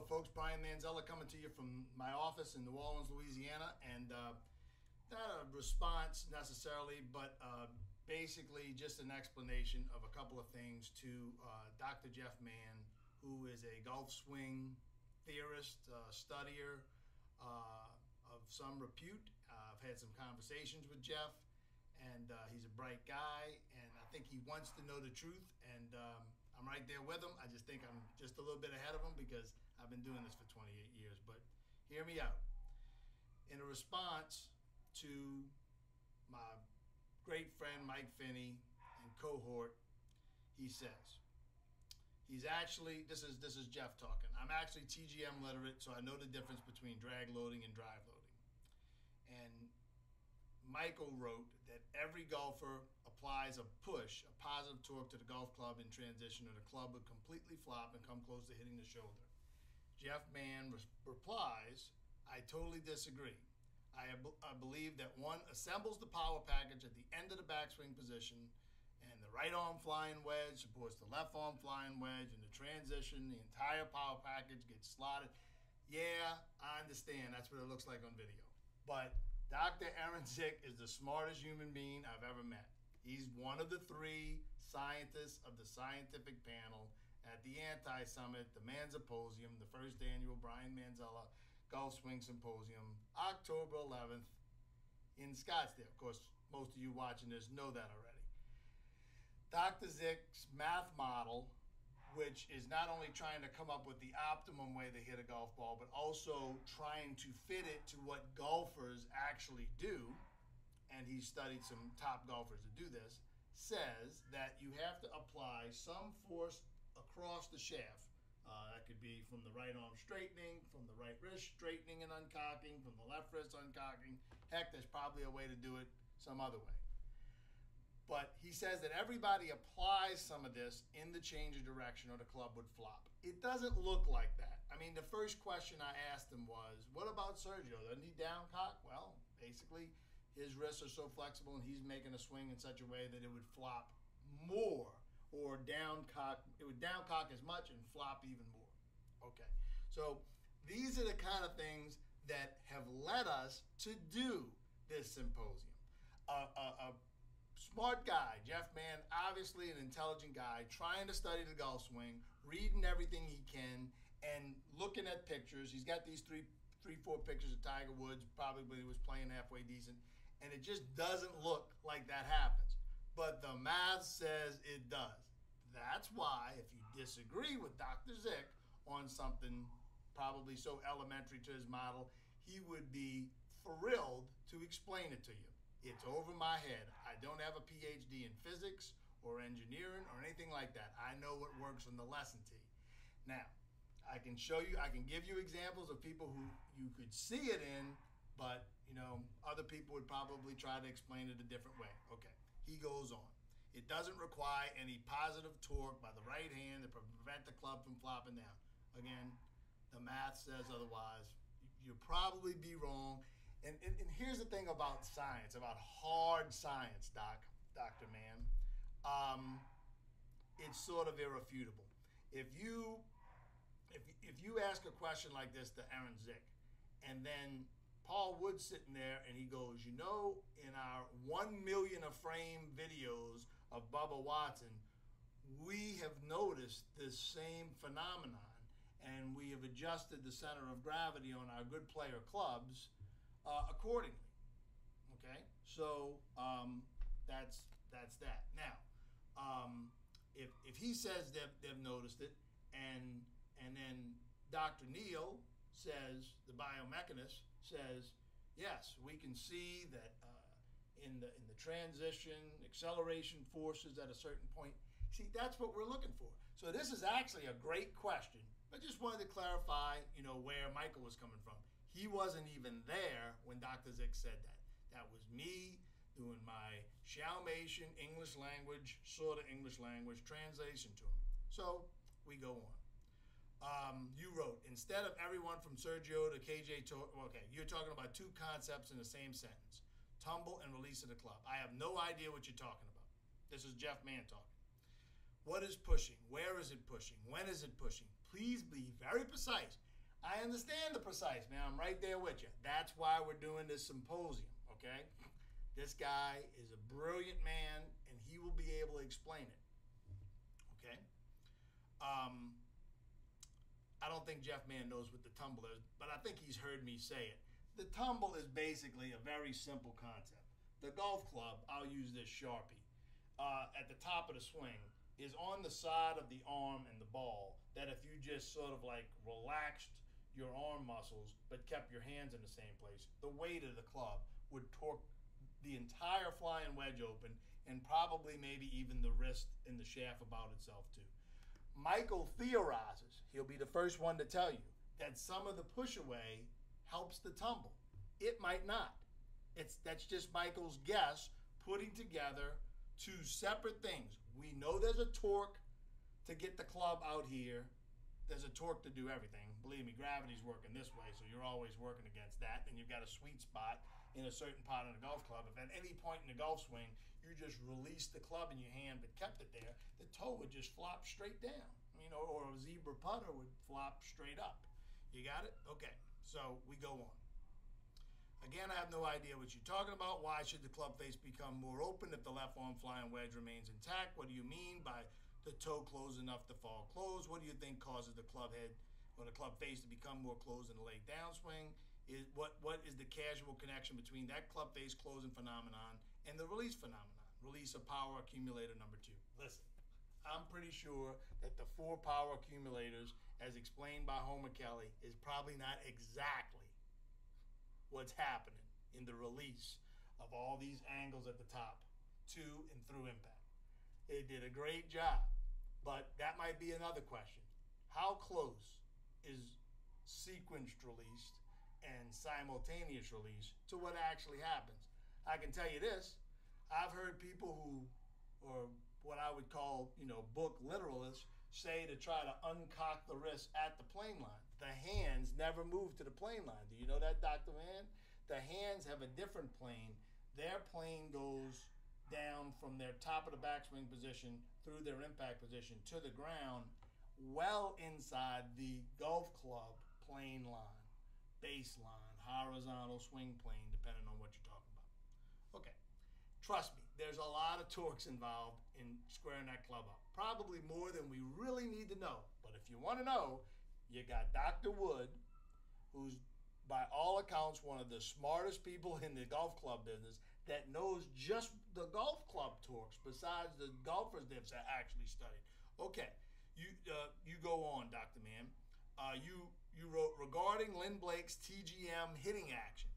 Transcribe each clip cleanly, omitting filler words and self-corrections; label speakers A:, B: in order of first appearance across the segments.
A: folks. Brian Manzella coming to you from my office in New Orleans, Louisiana. And not a response necessarily, but basically just an explanation of a couple of things to Dr. Jeff Mann, who is a golf swing theorist, studier of some repute. I've had some conversations with Jeff, and he's a bright guy, and I think he wants to know the truth, and I'm right there with him. I just think I'm just a little bit ahead of him because I've been doing this for 28 years, but hear me out. In a response to my great friend Mike Finney and cohort, he says, he's actually, this is Jeff talking, I'm actually TGM literate, so I know the difference between drag loading and drive loading. And Michael wrote that every golfer applies a push, a positive torque to the golf club in transition, or the club would completely flop and come close to hitting the shoulder. Jeff Mann replies, I totally disagree. I believe that one assembles the power package at the end of the backswing position, and the right arm flying wedge supports the left arm flying wedge, and the transition, the entire power package gets slotted. Yeah, I understand. That's what it looks like on video. But Dr. Aaron Zick is the smartest human being I've ever met. He's one of the 3 scientists of the scientific panel at the Anti-Summit, the Symposium, the first annual Brian Manzella Golf Swing Symposium, October 11th in Scottsdale. Of course, most of you watching this know that already. Dr. Zick's math model, which is not only trying to come up with the optimum way to hit a golf ball, but also trying to fit it to what golfers actually do, and he's studied some top golfers to do this, says that you have to apply some force across the shaft. That could be from the right arm straightening, from the right wrist straightening and uncocking, from the left wrist uncocking. Heck, there's probably a way to do it some other way. But he says that everybody applies some of this in the change of direction or the club would flop. It doesn't look like that. I mean, the first question I asked him was, what about Sergio? Doesn't he down cock? Well, basically, his wrists are so flexible and he's making a swing in such a way that it would flop more, or down cock. It would down cock as much and flop even more. Okay, so these are the kind of things that have led us to do this symposium. A smart guy, Jeff Mann, obviously an intelligent guy, trying to study the golf swing, reading everything he can, and looking at pictures. He's got these three, 4 pictures of Tiger Woods, probably when he was playing halfway decent, and it just doesn't look like that happens. But the math says it does. That's why, if you disagree with Dr. Zick on something probably so elementary to his model, he would be thrilled to explain it to you. It's over my head. I don't have a PhD in physics or engineering or anything like that. I know what works on the lesson tee. Now, I can show you, I can give you examples of people who you could see it in, but you know, other people would probably try to explain it a different way. Okay, he goes on. It doesn't require any positive torque by the right hand to prevent the club from flopping down. Again, the math says otherwise. You'll probably be wrong. And here's the thing about science, about hard science, Dr. Mann. It's sort of irrefutable. If you ask a question like this to Aaron Zick, and then Paul Wood's sitting there and he goes, you know, in our 1 million a frame videos of Bubba Watson, we have noticed this same phenomenon, and we have adjusted the center of gravity on our good player clubs accordingly. Okay, so that's that. Now, if he says they've noticed it, and then Dr. Neal says, the biomechanist says, yes, we can see that in the transition, acceleration forces at a certain point. See, that's what we're looking for. So this is actually a great question. I just wanted to clarify, you know, where Michael was coming from. He wasn't even there when Dr. Zick said that. That was me doing my Shalmation English language, sort of English language translation to him. So we go on. You wrote, instead of everyone from Sergio to KJ, okay, you're talking about 2 concepts in the same sentence. Tumble and release of the club. I have no idea what you're talking about. This is Jeff Mann talking. What is pushing? Where is it pushing? When is it pushing? Please be very precise. I understand the precise, man. I'm right there with you. That's why we're doing this symposium, okay? This guy is a brilliant man, and he will be able to explain it, okay? I don't think Jeff Mann knows what the tumble is, but I think he's heard me say it. The tumble is basically a very simple concept. The golf club, I'll use this Sharpie, at the top of the swing is on the side of the arm and the ball that if you just sort of like relaxed your arm muscles but kept your hands in the same place, the weight of the club would torque the entire flying wedge open and probably maybe even the wrist and the shaft about itself too. Michael theorizes, he'll be the first one to tell you, that some of the push away helps the tumble. It might not. That's just Michael's guess, putting together two separate things. We know there's a torque to get the club out here. There's a torque to do everything. Believe me, gravity's working this way, so you're always working against that. And you've got a sweet spot in a certain part of the golf club. If at any point in the golf swing you just released the club in your hand but kept it there, the toe would just flop straight down. Or a zebra putter would flop straight up. You got it? Okay, so we go on. Again, I have no idea what you're talking about. Why should the club face become more open if the left arm flying wedge remains intact? What do you mean by the toe closed enough to fall closed? What do you think causes the club head or the club face to become more closed in the late downswing? What is the causal connection between that club face closing phenomenon and the release phenomenon? Release of power accumulator number 2. Listen, I'm pretty sure that the 4 power accumulators, as explained by Homer Kelly, is probably not exactly what's happening in the release of all these angles at the top to and through impact. It did a great job, but that might be another question. How close is sequenced release and simultaneous release to what actually happens? I can tell you this, I've heard people who, or what I would call, book literalists, say to try to uncock the wrist at the plane line. The hands never move to the plane line. Do you know that, Dr. Mann? The hands have a different plane. Their plane goes down from their top of the backswing position through their impact position to the ground, well inside the golf club plane line, baseline, horizontal swing plane, depending on what you're talking about. Okay, trust me, there's a lot of torques involved in squaring that club up. Probably more than we really need to know. But if you want to know, you got Dr. Wood, who's by all accounts one of the smartest people in the golf club business that knows just the golf club torques besides the golfers they've actually studied. Okay, you go on, Dr. Mann. You wrote regarding Lynn Blake's TGM hitting action.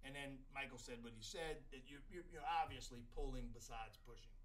A: And then Michael said what he said, that you're obviously pulling besides pushing.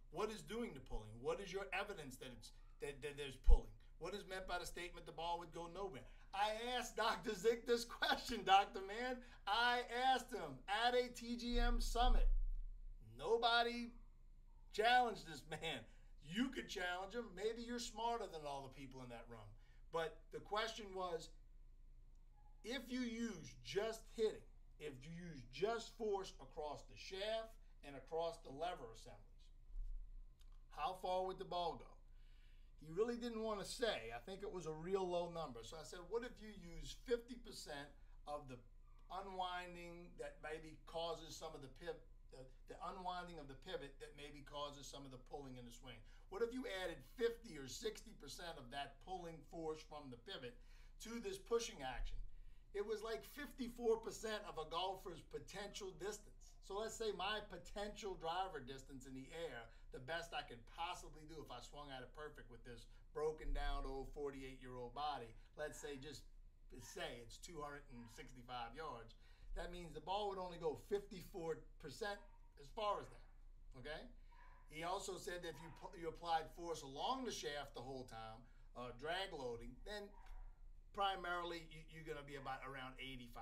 A: What is doing the pulling? What is your evidence that there's pulling? What is meant by the statement the ball would go nowhere? I asked Dr. Zick this question, Dr. Mann. I asked him at a TGM summit. Nobody challenged this man. You could challenge him. Maybe you're smarter than all the people in that room. But the question was, if you use just hitting, if you use just force across the shaft and across the lever assemblies, how far would the ball go? He really didn't want to say. I think it was a real low number. So I said, what if you use 50% of the unwinding that maybe causes some of the unwinding of the pivot that maybe causes some of the pulling in the swing? What if you added 50 or 60% of that pulling force from the pivot to this pushing action? It was like 54% of a golfer's potential distance. So let's say my potential driver distance in the air, the best I could possibly do if I swung at it perfect with this broken down old 48-year-old body, let's say say it's 265 yards. That means the ball would only go 54% as far as that, okay? He also said that if you applied force along the shaft the whole time, drag loading, then primarily you're going to be about around 85%.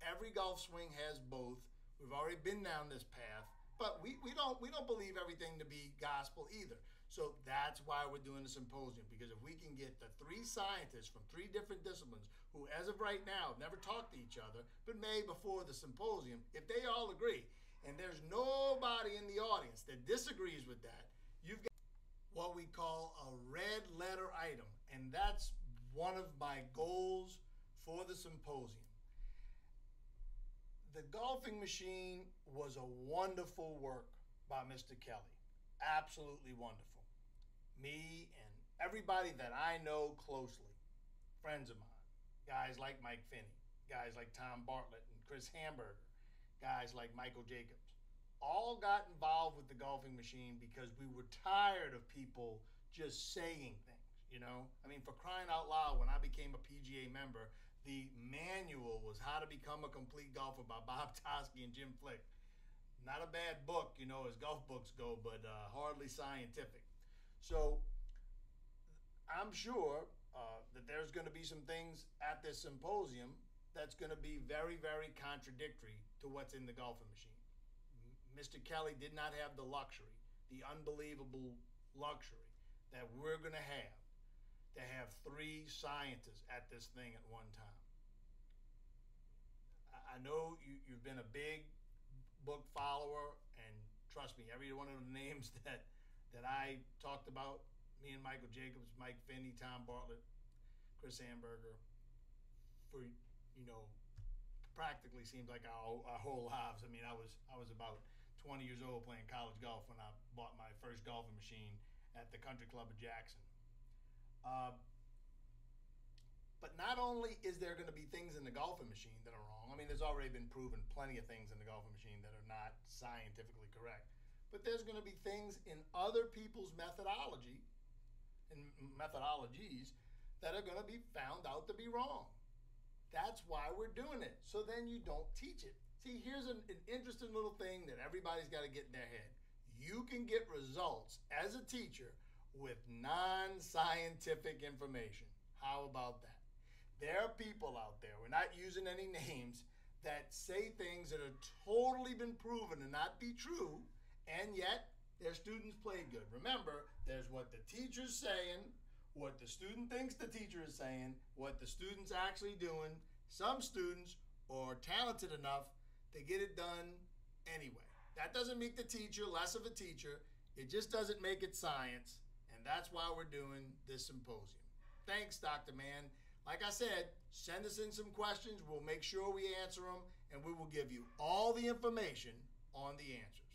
A: Every golf swing has both. We've already been down this path, but we don't believe everything to be gospel either. So that's why we're doing the symposium, because if we can get the 3 scientists from 3 different disciplines who, as of right now, have never talked to each other, but may before the symposium, if they all agree, and there's nobody in the audience that disagrees with that, you've got what we call a red letter item, and that's one of my goals for the symposium. The golfing machine was a wonderful work by Mr. Kelly. Absolutely wonderful. Me and everybody that I know closely, friends of mine, guys like Mike Finney, guys like Tom Bartlett and Chris Hamburger, guys like Michael Jacobs, all got involved with the golfing machine because we were tired of people just saying things, you know? I mean, for crying out loud, when I became a PGA member, the manual was How to Become a Complete Golfer by Bob Tosky and Jim Flick. Not a bad book, you know, as golf books go, but hardly scientific. So I'm sure that there's going to be some things at this symposium that's going to be very, very contradictory to what's in the golfing machine. Mr. Kelly did not have the luxury, the unbelievable luxury that we're going to have 3 scientists at this thing at one time. I know you've been a big book follower, and trust me, every one of the names that I talked about, me and Michael Jacobs, Mike Finney, Tom Bartlett, Chris Hamburger, for, you know, practically seemed like our whole lives. I mean, I was about 20 years old playing college golf when I bought my first golfing machine at the Country Club of Jackson. But not only is there going to be things in the golfing machine that are wrong. I mean, there's already been proven plenty of things in the golfing machine that are not scientifically correct. But there's going to be things in other people's methodology and methodologies that are going to be found out to be wrong. That's why we're doing it. So then you don't teach it. See, here's an interesting little thing that everybody's got to get in their head. You can get results as a teacher with non-scientific information. How about that? There are people out there, we're not using any names, that say things that are totally been proven to not be true, and yet their students played good. Remember, there's what the teacher's saying, what the student thinks the teacher is saying, what the student's actually doing. Some students are talented enough to get it done anyway. That doesn't make the teacher less of a teacher. It just doesn't make it science, and that's why we're doing this symposium. Thanks, Dr. Mann. Like I said, send us in some questions. We'll make sure we answer them, and we will give you all the information on the answers.